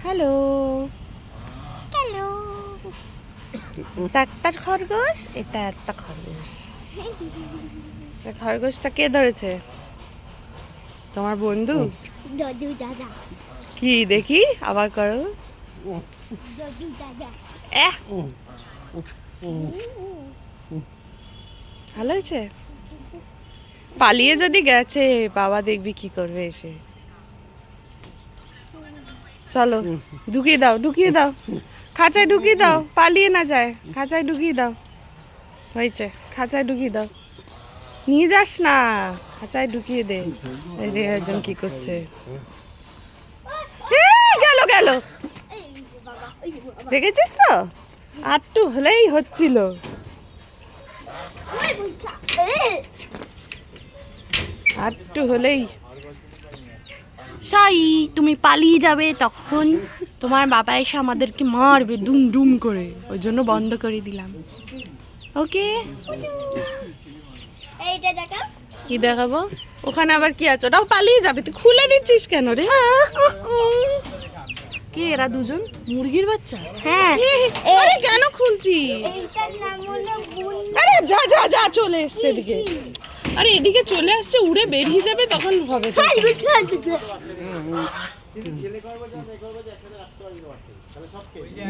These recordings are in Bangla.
Hello hello. এটা একটা খরগোশ, এটা একটা খরগোশ। খরগোশটা কে ধরেছে? তোমার বন্ধু? দাদু দাদা। কি দেখি আবার করো। দাদু দাদা। এহ, ভালো হয়েছে। পালিয়ে যদি গেছে, বাবা দেখবি কি করবে এসে। চলো ঢুকিয়ে দাও, ঢুকিয়ে দাও, খাঁচায় ঢুকিয়ে দাও, পালিয়ে না যায়। খাঁচায় ঢুকিয়ে দাও, হয়েছে। খাঁচায় ঢুকিয়ে দাও, নিয়ে যাস না, খাঁচায় ঢুকিয়ে দে। এই রে একজন কি করছে। গেল গেল, দেখেছিস তো, আটটু হলেই হচ্ছিল। আটটু হলেই। সাই, তুমি পালিয়ে যাবে তখন তোমার বাবা এসে আমাদেরকে মারবে দুম দুম করে, ওই জন্য বন্ধ করে দিলাম। ওকে, এইটা দেখো। কি দেখাবো? ওখানে আবার কি আছে? ওটাও পালিয়ে যাবে, তুই খুলে দিচ্ছিস কেন রে? কি এরা দুজন মুরগির বাচ্চা? হ্যাঁ, আরে কেন খুলছি? এইটার নাম হলো আরে যা যা যা, চলে এসছে এদিকে। আরে এদিকে চলে আসছে, উড়ে বেরিয়ে যাবে, তখন হবে তো।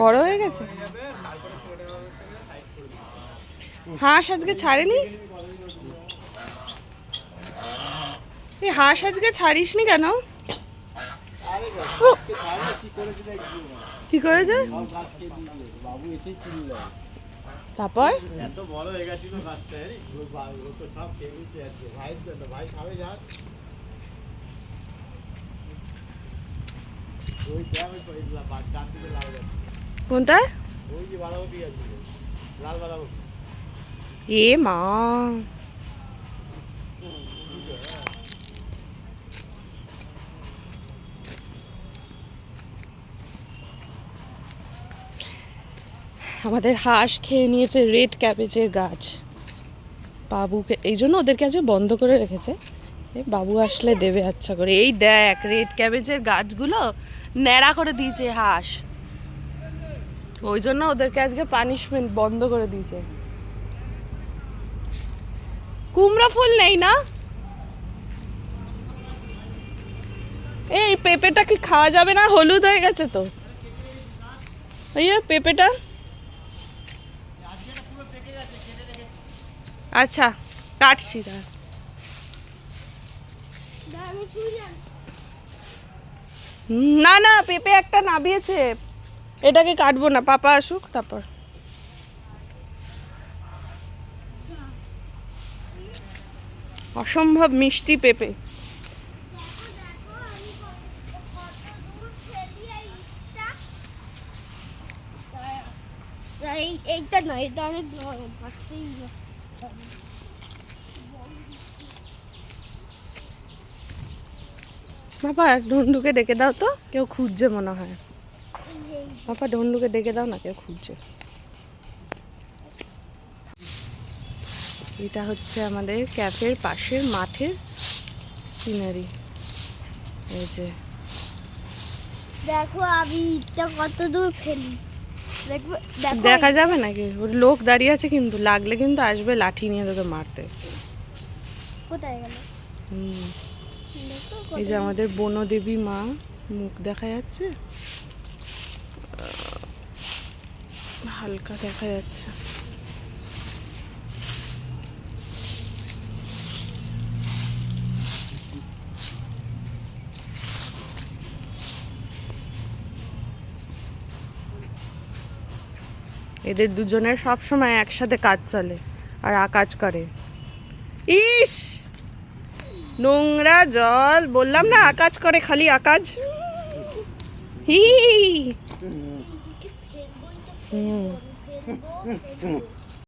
বড় হয়ে গেছে। হাঁস আজকে ছাড়েনি? এই হাঁস আজকে ছাড়িসনি কেন? ও, কি করেছে? তারপর এত বড় হয়ে গেছিল গাছটা, ও তো সব খেয়ে নিচ্ছে আজকে ভাইয়ের জন্য। ভাই খাবে যান ওই গ্রামে ডান দিকে লাল গাছ, কোনটা? ওই যে বাঁধাকপি গাছ, লাল বাঁধাকপি। এ মা, আমাদের হাঁস খেয়ে নিয়েছে রেড ক্যাবেজের গাছ। বাবুকে এই জন্য ওদের কাছে বন্ধ করে রেখেছে, এই বাবু আসলে দেবে আচ্ছা করে। এই দেখ রেড ক্যাবেজের গাছগুলো ন্যাড়া করে দিয়েছে হাঁস, ওই জন্য ওদেরকে আজকে পানিশমেন্ট বন্ধ করে দিয়েছে। কুমড়া ফুল নেই না? এই পেঁপেটা কি খাওয়া যাবে না? হলুদ হয়ে গেছে তো। এই পেঁপেটা, আচ্ছা কাটছি না। না না, পেঁপে একটা নাবিয়েছে, এটাকে কাটবো না, পাপা আসুক তারপর। অসম্ভব মিষ্টি পেঁপে। এইটা না, এটা অনেক নরম, ফাটতেই না। বাবা ঢন্ডুকে ডেকে দাও তো, কেউ খুঁজছে মনে হয়। বাবা ঢন্ডুকে ডেকে দাও না, কেউ খুঁজছে। এটা হচ্ছে আমাদের ক্যাফের পাশের মাঠের সিনারি। এই যে দেখো আমি ইটটা কত দূর ফেলি, দেখো দেখো। দেখা যাবে নাকি? ওর লোক দাঁড়িয়ে আছে, কিন্তু লাগলে কিন্তু আসবে লাঠি নিয়ে তোকে মারতে। কোথায় গেল? হুম, দেখো এই যে আমাদের বনদেবী মা, মুখ দেখা যাচ্ছে, হালকা দেখা যাচ্ছে। এদের দুজনের সব সময় একসাথে কাজ চলে আর আকাজ করে। ইস, নোংরা জল, বললাম না আকাজ করে, খালি আকাজ। হি হুম।